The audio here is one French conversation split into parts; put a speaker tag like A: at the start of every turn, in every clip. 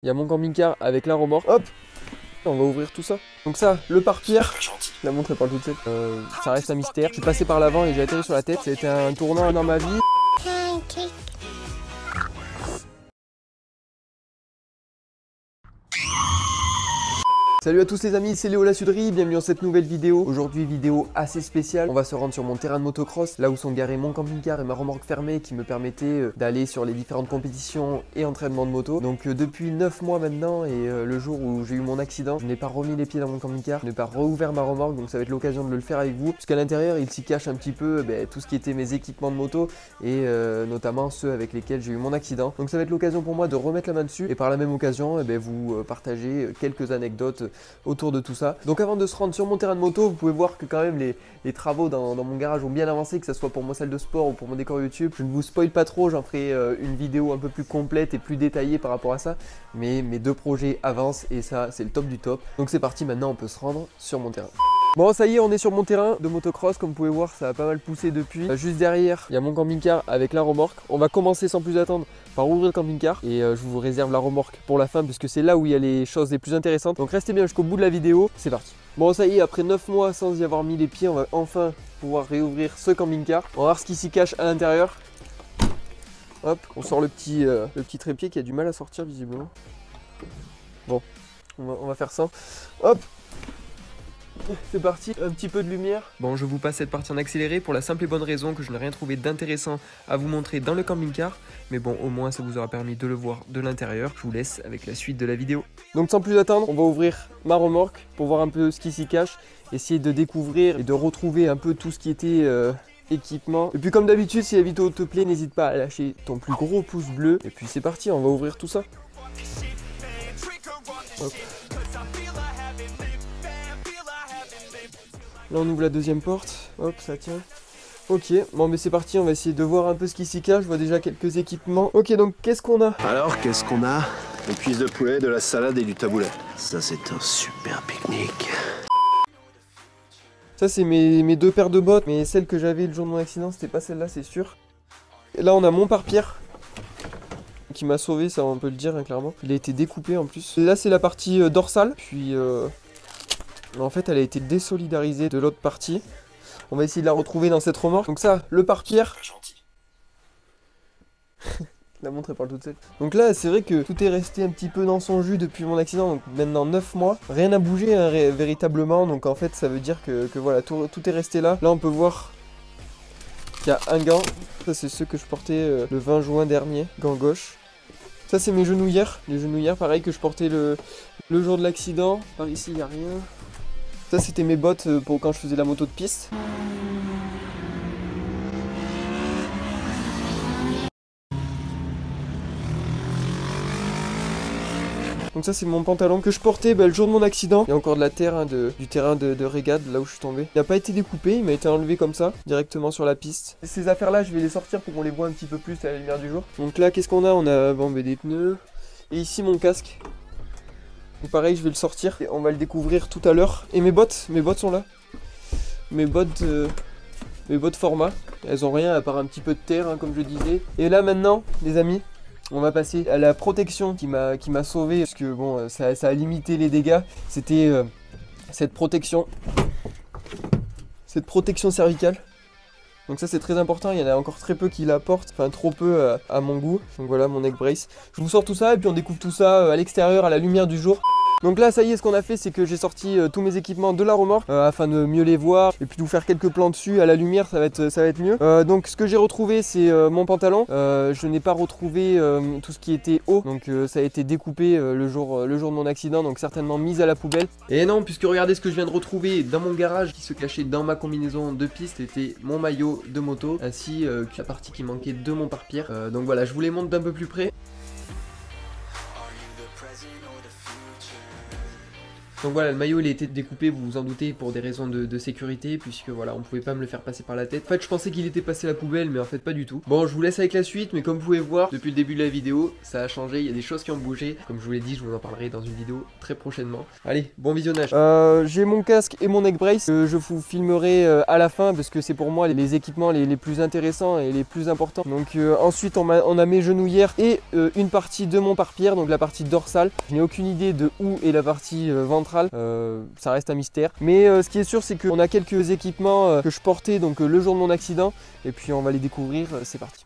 A: Il y a mon camping-car avec la remorque. Hop, on va ouvrir tout ça. Donc ça, le pare-pierre, la montre elle parle toute seule. Ça reste un mystère. Je suis passé par l'avant et j'ai atterri sur la tête. C'était un tournant dans ma vie. Salut à tous les amis, c'est Léo la Suderie, bienvenue dans cette nouvelle vidéo. Aujourd'hui vidéo assez spéciale, on va se rendre sur mon terrain de motocross, là où sont garés mon camping-car et ma remorque fermée qui me permettait d'aller sur les différentes compétitions et entraînements de moto. Donc depuis 9 mois maintenant et le jour où j'ai eu mon accident, je n'ai pas remis les pieds dans mon camping-car, je n'ai pas rouvert ma remorque, donc ça va être l'occasion de le faire avec vous. Puisqu'à l'intérieur il s'y cache un petit peu tout ce qui était mes équipements de moto et notamment ceux avec lesquels j'ai eu mon accident. Donc ça va être l'occasion pour moi de remettre la main dessus et par la même occasion vous partager quelques anecdotes autour de tout ça. Donc avant de se rendre sur mon terrain de moto, vous pouvez voir que quand même les travaux dans mon garage ont bien avancé, que ce soit pour ma salle de sport ou pour mon décor YouTube. Je ne vous spoil pas trop, j'en ferai une vidéo un peu plus complète et plus détaillée par rapport à ça. Mais mes deux projets avancent et ça c'est le top du top. Donc c'est parti, maintenant on peut se rendre sur mon terrain. Bon ça y est, on est sur mon terrain de motocross, comme vous pouvez voir ça a pas mal poussé depuis. Juste derrière il y a mon camping-car avec la remorque. On va commencer sans plus attendre par ouvrir le camping-car et je vous réserve la remorque pour la fin puisque c'est là où il y a les choses les plus intéressantes. Donc restez bien jusqu'au bout de la vidéo, c'est parti. Bon ça y est, après 9 mois sans y avoir mis les pieds, on va enfin pouvoir réouvrir ce camping-car. On va voir ce qui s'y cache à l'intérieur. Hop, on sort le petit trépied qui a du mal à sortir visiblement. Bon, on va faire ça. Hop, c'est parti, un petit peu de lumière. Bon, je vous passe cette partie en accéléré pour la simple et bonne raison que je n'ai rien trouvé d'intéressant à vous montrer dans le camping-car. Mais bon, au moins ça vous aura permis de le voir de l'intérieur. Je vous laisse avec la suite de la vidéo. Donc sans plus attendre, on va ouvrir ma remorque pour voir un peu ce qui s'y cache. Essayer de découvrir et de retrouver un peu tout ce qui était équipement. Et puis comme d'habitude, si la vidéo te plaît, n'hésite pas à lâcher ton plus gros pouce bleu. Et puis c'est parti, on va ouvrir tout ça. Hop. Là on ouvre la deuxième porte, hop ça tient. Ok, bon mais c'est parti, on va essayer de voir un peu ce qui s'y cache, je vois déjà quelques équipements. Ok, donc qu'est-ce qu'on a?
B: Alors qu'est-ce qu'on a? Une cuisse de poulet, de la salade et du taboulet. Ça c'est un super pique-nique.
A: Ça c'est mes deux paires de bottes, mais celle que j'avais le jour de mon accident c'était pas celle-là c'est sûr. Et là on a mon pare-pierre qui m'a sauvé, ça on peut le dire hein, clairement. Il a été découpé en plus. Et là c'est la partie dorsale, puis en fait elle a été désolidarisée de l'autre partie. On va essayer de la retrouver dans cette remorque. Donc ça, le pare-pierre. La montre elle parle toute seule. Donc là c'est vrai que tout est resté un petit peu dans son jus depuis mon accident. Donc maintenant 9 mois. Rien n'a bougé hein, véritablement. Donc en fait ça veut dire que voilà, tout est resté là. Là on peut voir qu'il y a un gant. Ça c'est ceux que je portais le 20 juin dernier. Gant gauche. Ça c'est mes genouillères. Les genouillères pareil que je portais le jour de l'accident. Par ici il n'y a rien. Ça c'était mes bottes pour quand je faisais la moto de piste. Donc ça c'est mon pantalon que je portais le jour de mon accident. Il y a encore de la terre hein, du terrain de régate là où je suis tombé. Il n'a pas été découpé, il m'a été enlevé comme ça, directement sur la piste. Ces affaires là je vais les sortir pour qu'on les voit un petit peu plus à la lumière du jour. Donc là qu'est-ce qu'on a? On a bon, des pneus. Et ici mon casque. Donc pareil je vais le sortir et on va le découvrir tout à l'heure. Et mes bottes sont là. Mes bottes format. Elles ont rien à part un petit peu de terre hein, comme je disais. Et là maintenant les amis, on va passer à la protection qui m'a sauvé parce que bon ça a limité les dégâts. C'était cette protection cervicale. Donc ça c'est très important, il y en a encore très peu qui la portent, enfin trop peu à mon goût. Donc voilà mon neck brace. Je vous sors tout ça et puis on découvre tout ça à l'extérieur à la lumière du jour. Donc là ça y est, ce qu'on a fait c'est que j'ai sorti tous mes équipements de la remorque afin de mieux les voir et puis de vous faire quelques plans dessus à la lumière, ça va être mieux. Donc ce que j'ai retrouvé c'est mon pantalon. Je n'ai pas retrouvé tout ce qui était haut, donc ça a été découpé le jour de mon accident, donc certainement mis à la poubelle. Et non, puisque regardez ce que je viens de retrouver dans mon garage qui se cachait dans ma combinaison de piste, c'était mon maillot de moto ainsi que la partie qui manquait de mon pare-pierre. Donc voilà, je vous les montre d'un peu plus près. Donc voilà, le maillot il a été découpé, vous vous en doutez, pour des raisons de sécurité, puisque voilà, on pouvait pas me le faire passer par la tête. En fait, je pensais qu'il était passé à la poubelle, mais en fait pas du tout. Bon, je vous laisse avec la suite, mais comme vous pouvez voir, depuis le début de la vidéo, ça a changé, il y a des choses qui ont bougé. Comme je vous l'ai dit, je vous en parlerai dans une vidéo très prochainement. Allez, bon visionnage. J'ai mon casque et mon neck brace, je vous filmerai à la fin, parce que c'est pour moi les équipements les plus intéressants et les plus importants. Donc ensuite, on a mes genouillères et une partie de mon pare-pierre, donc la partie dorsale. Je n'ai aucune idée de où est la partie ventrale, ça reste un mystère. Mais ce qui est sûr, c'est qu'on a quelques équipements que je portais donc le jour de mon accident, et puis on va les découvrir, c'est parti.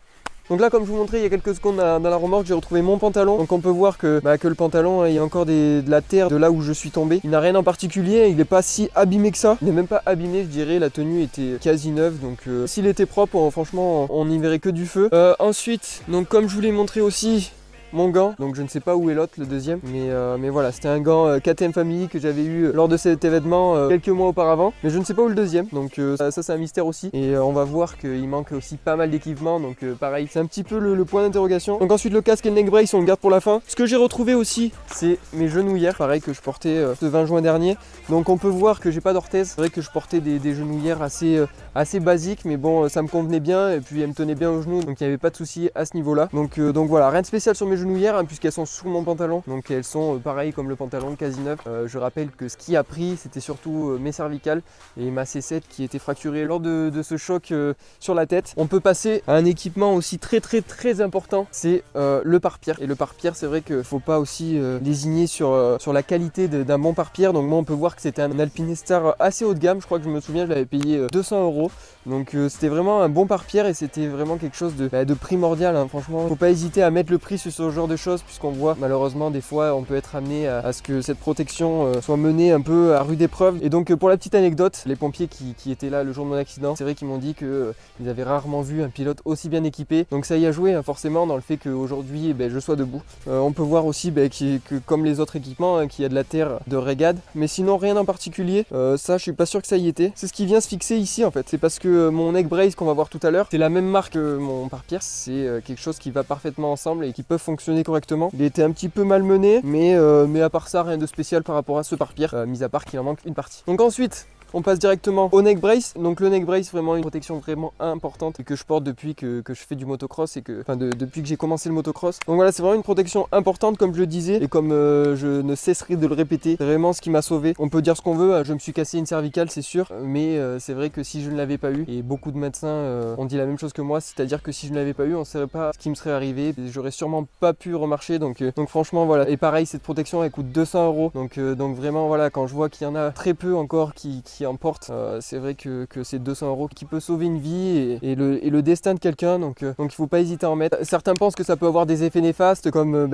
A: Donc là, comme je vous montrais il y a quelques secondes dans la remorque, j'ai retrouvé mon pantalon. Donc on peut voir que le pantalon, il y a encore de la terre de là où je suis tombé. Il n'a rien en particulier, il n'est pas si abîmé que ça. Il n'est même pas abîmé, je dirais, la tenue était quasi neuve. Donc s'il était propre, franchement, on n'y verrait que du feu. Ensuite, donc comme je vous l'ai montré aussi, mon gant, donc je ne sais pas où est l'autre, le deuxième, mais voilà, c'était un gant KTM Family que j'avais eu lors de cet événement quelques mois auparavant, mais je ne sais pas où le deuxième, donc ça c'est un mystère aussi, et on va voir qu'il manque aussi pas mal d'équipements, donc pareil, c'est un petit peu le point d'interrogation. Donc ensuite le casque et le neck brace, on le garde pour la fin. Ce que j'ai retrouvé aussi, c'est mes genouillères, pareil, que je portais le 20 juin dernier, donc on peut voir que j'ai pas d'orthèse. C'est vrai que je portais des genouillères assez basiques, mais bon, ça me convenait bien, et puis elles me tenaient bien aux genoux, donc il n'y avait pas de souci à ce niveau là. Donc voilà, rien de spécial sur mes genouillères, hein, puisqu'elles sont sous mon pantalon, donc elles sont pareil comme le pantalon, quasi neuf. Je rappelle que ce qui a pris, c'était surtout mes cervicales et ma C7 qui était fracturée lors de ce choc sur la tête. On peut passer à un équipement aussi très important, c'est le pare-pierre. Et le pare-pierre, c'est vrai qu'il ne faut pas aussi désigner sur la qualité d'un bon pare-pierre. Donc moi on peut voir que c'était un Alpinestar assez haut de gamme, je crois que je me souviens, je l'avais payé 200 €. Donc c'était vraiment un bon pare-pierre et c'était vraiment quelque chose de primordial, hein. Franchement, faut pas hésiter à mettre le prix sur ce genre de choses, puisqu'on voit malheureusement des fois on peut être amené à ce que cette protection soit menée un peu à rude épreuve. Et donc pour la petite anecdote, les pompiers qui étaient là le jour de mon accident, c'est vrai qu'ils m'ont dit qu'ils avaient rarement vu un pilote aussi bien équipé. Donc ça y a joué, hein, forcément, dans le fait qu'aujourd'hui je sois debout. On peut voir aussi que comme les autres équipements, hein, qu'il y a de la terre de régade, mais sinon rien en particulier. Ça, je suis pas sûr que ça y était. C'est ce qui vient se fixer ici en fait, c'est parce que mon neck brace qu'on va voir tout à l'heure, c'est la même marque que mon pare-pierre. C'est quelque chose qui va parfaitement ensemble et qui peut fonctionner correctement. Il était un petit peu malmené, mais à part ça, rien de spécial par rapport à ce pare-pierre, mis à part qu'il en manque une partie. Donc ensuite, on passe directement au neck brace. Donc le neck brace, vraiment une protection vraiment importante et que je porte depuis que je fais du motocross et depuis que j'ai commencé le motocross. Donc voilà, c'est vraiment une protection importante, comme je le disais, et comme je ne cesserai de le répéter, c'est vraiment ce qui m'a sauvé. On peut dire ce qu'on veut, je me suis cassé une cervicale, c'est sûr, mais c'est vrai que si je ne l'avais pas eu, et beaucoup de médecins ont dit la même chose que moi, c'est-à-dire que si je ne l'avais pas eu, on ne saurait pas ce qui me serait arrivé, j'aurais sûrement pas pu remarcher. Donc franchement voilà, et pareil, cette protection elle coûte 200 €. Donc vraiment voilà, quand je vois qu'il y en a très peu encore qui en portent, c'est vrai que c'est 200 € qui peut sauver une vie et le destin de quelqu'un. Donc il faut pas hésiter à en mettre. Certains pensent que ça peut avoir des effets néfastes, comme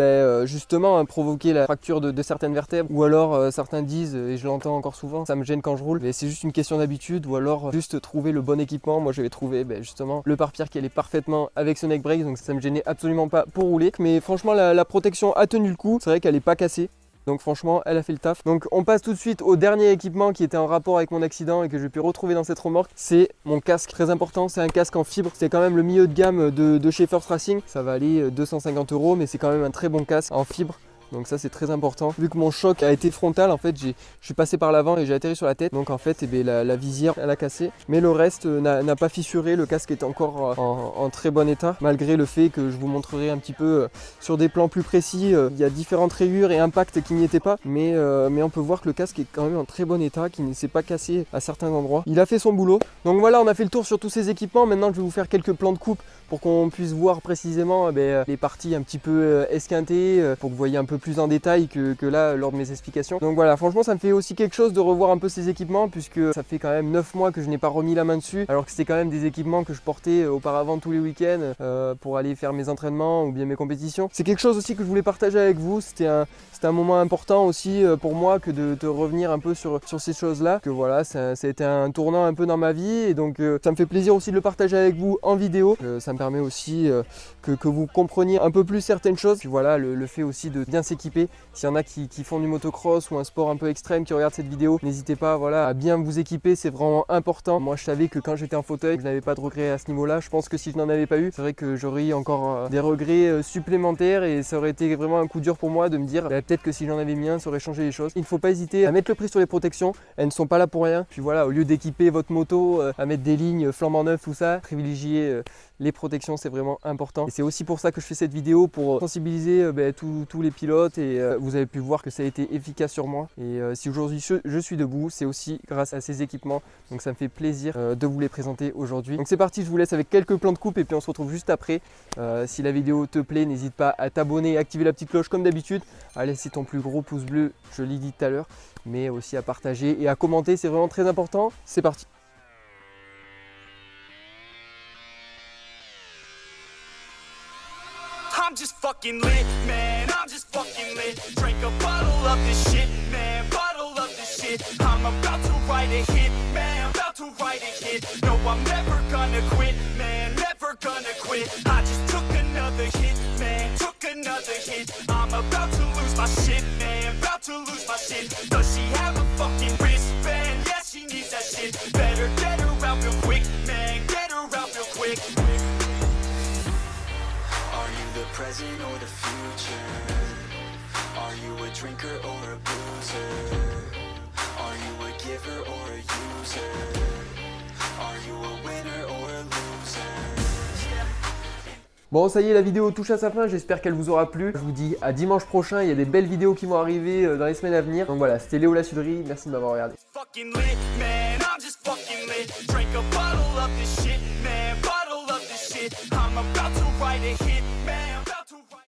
A: justement hein, provoquer la fracture de certaines vertèbres, ou alors certains disent, et je l'entends encore souvent, ça me gêne quand je roule, mais c'est juste une question d'habitude, ou alors juste trouver le bon équipement. Moi j'avais trouvé justement le pare-pierre qui allait parfaitement avec ce neck brace, donc ça me gênait absolument pas pour rouler. Mais franchement la protection a tenu le coup, c'est vrai qu'elle est pas cassée. Donc franchement, elle a fait le taf. Donc on passe tout de suite au dernier équipement qui était en rapport avec mon accident et que j'ai pu retrouver dans cette remorque. C'est mon casque, très important, c'est un casque en fibre. C'est quand même le milieu de gamme de chez First Racing. Ça va aller 250 €, mais c'est quand même un très bon casque en fibre. Donc ça c'est très important. Vu que mon choc a été frontal, en fait je suis passé par l'avant et j'ai atterri sur la tête. Donc en fait la visière elle a cassé, mais le reste n'a pas fissuré. Le casque est encore en très bon état, malgré le fait que je vous montrerai un petit peu sur des plans plus précis. Il y a différentes rayures et impacts qui n'y étaient pas, mais on peut voir que le casque est quand même en très bon état, qui ne s'est pas cassé à certains endroits. Il a fait son boulot. Donc voilà, on a fait le tour sur tous ces équipements. Maintenant je vais vous faire quelques plans de coupe pour qu'on puisse voir précisément les parties un petit peu esquintées, pour que vous voyez un peu plus en détail que là lors de mes explications. Donc voilà, franchement ça me fait aussi quelque chose de revoir un peu ces équipements, puisque ça fait quand même 9 mois que je n'ai pas remis la main dessus, alors que c'était quand même des équipements que je portais auparavant tous les week-ends pour aller faire mes entraînements ou bien mes compétitions. C'est quelque chose aussi que je voulais partager avec vous. C'était un moment important aussi pour moi que de revenir un peu sur ces choses là, que voilà, ça a été un tournant un peu dans ma vie, et donc ça me fait plaisir aussi de le partager avec vous en vidéo. Ça me permet aussi que vous compreniez un peu plus certaines choses. Puis voilà, le fait aussi de bien s'équiper. S'il y en a qui font du motocross ou un sport un peu extrême qui regardent cette vidéo, n'hésitez pas voilà, à bien vous équiper, c'est vraiment important. Moi je savais que quand j'étais en fauteuil, je n'avais pas de regrets à ce niveau-là. Je pense que si je n'en avais pas eu, c'est vrai que j'aurais eu encore des regrets supplémentaires et ça aurait été vraiment un coup dur pour moi de me dire peut-être que si j'en avais mis un, ça aurait changé les choses. Il ne faut pas hésiter à mettre le prix sur les protections, elles ne sont pas là pour rien. Puis voilà, au lieu d'équiper votre moto, à mettre des lignes flambant neuves, tout ça, privilégier les protections, c'est vraiment important. Et c'est aussi pour ça que je fais cette vidéo, pour sensibiliser tous les pilotes et vous avez pu voir que ça a été efficace sur moi. Et si aujourd'hui je suis debout, c'est aussi grâce à ces équipements. Donc ça me fait plaisir de vous les présenter aujourd'hui. Donc c'est parti, je vous laisse avec quelques plans de coupe et puis on se retrouve juste après. Si la vidéo te plaît, n'hésite pas à t'abonner et activer la petite cloche comme d'habitude, à laisser ton plus gros pouce bleu, je l'ai dit tout à l'heure, mais aussi à partager et à commenter, c'est vraiment très important. C'est parti.
C: I'm just fucking lit, man, I'm just fucking lit. Drink a bottle of this shit, man, bottle of this shit. I'm about to write a hit, man, I'm about to write a hit. No, I'm never gonna quit, man, never gonna quit. I just took another hit, man, took another hit. I'm about to lose my shit, man, about to lose my shit. Does she have a fucking wristband? Yeah, she needs that shit. Better get her out real quick, man, get her out real quick. The present or the future? Are you a drinker or a boozer? Are you a giver or a user? Are you a winner or a loser?
A: Bon, ça y est, la vidéo touche à sa fin, j'espère qu'elle vous aura plu. Je vous dis à dimanche prochain, il y a des belles vidéos qui vont arriver dans les semaines à venir. Donc voilà, c'était Léo La Suderie, merci de m'avoir regardé.
C: I'm about to write a hit.